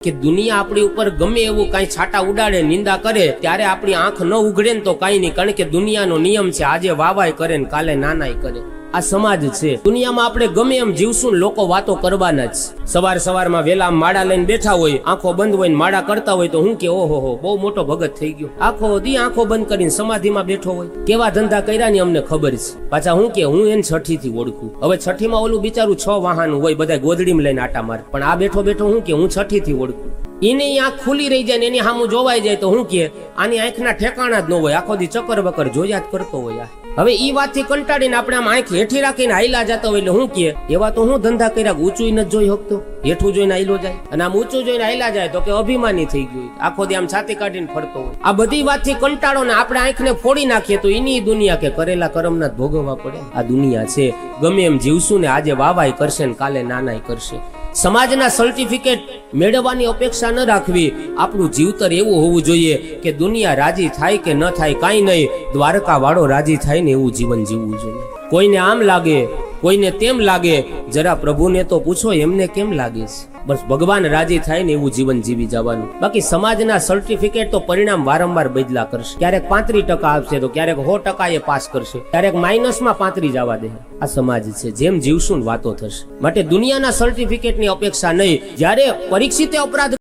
કે દુનિયા આપણી ઉપર ગમે એવું કઈ છાટા ઉડાડે નિંદા કરે ત્યારે આપણી આંખ ન ઉઘડે ને તો કઈ નહીં, કારણ કે દુનિયાનો નિયમ છે, આજે વાવાય કરે ને કાલે નાનાય કરે. આ સમાજ છે. દુનિયામાં આપણે ગમે એમ જીવશું ને લોકો વાતો કરવાના જ. સવારમાં વેલા માળા લઈને બેઠા હોય, આંખો બંધ હોય ને માળા કરતા હોય તો હું કે ઓહો બહુ મોટો ભગત થઈ ગયો. આખો દી આંખો બંધ કરીને સમાધિમાં બેઠો હોય. કેવા ધંધા કર્યા ની અમને ખબર છે. પાછા હું કે હું એને છઠ્ઠી થી ઓળખું. હવે છઠ્ઠીમાં ઓલું બિચારું 6 વાહન હોય, બધા ગોદડીમાં લઈને આટા મારે, પણ આ બેઠો હું કે હું છઠ્ઠી થી ઓળખું. એની આંખ ખુલી રહી જાય ને એની સામું જોવાઈ જાય તો હું કે આની આંખના ઠેકાણા જ ન હોય, આખો દી ચક્કર બકર જોયા જ કરતો હોય. હવે ઈ વાતથી કંટાળીને આપણે આમ આંખ હેઠી રાખીને હાઈલા જતો હોય એટલે હું કે એવા તો હું ધંધા કર્યા, ઊંચું નથી જોઈ શકતો, હેઠું જોઈને હાઈલો જાય, અને આમ ઊંચું જોઈને હાઈલા જાય તો કે અભિમાની થઈ ગયું, આખો દી આમ છાતી કાઢીને ફરતો હોય. આ બધી વાતથી કંટાળો ને આપણે આંખને ફોડી નાખીએ તો એની દુનિયા કે કરેલા કર્મના જ ભોગવવા પડે. આ દુનિયા છે. ગમે એમ જીવશું ને આજે વાવાય કરશે ને કાલે નાનાય કરશે. સમાજના સર્ટિફિકેટ મેળવવાની અપેક્ષા ન રાખવી. આપણું જીવતર એવું હોવું જોઈએ કે દુનિયા રાજી થાય કે ન થાય કાંઈ નહીં, દ્વારકા વાળો રાજી થાય ને એવું જીવન જીવવું જોઈએ. કોઈને આમ લાગે, કોઈને તેમ લાગે, જરા પ્રભુને તો પૂછો એમને કેમ લાગે છે. બસ ભગવાન રાજી થાય ને એવું જીવન જીવી જવાનું. બાકી સમાજના સર્ટિફિકેટ તો પરિણામ વારંવાર બદલા કરશે. ક્યારેક 35% આપશે તો ક્યારેક 100% એ પાસ કરશે, ક્યારેક માઇનસમાં 35 જવા દે. આ સમાજ છે. જેમ જીવશું ને વાતો થશે. માટે દુનિયાના સર્ટિફિકેટની અપેક્ષા નહીં. જ્યારે પરીક્ષિતે અપરાધ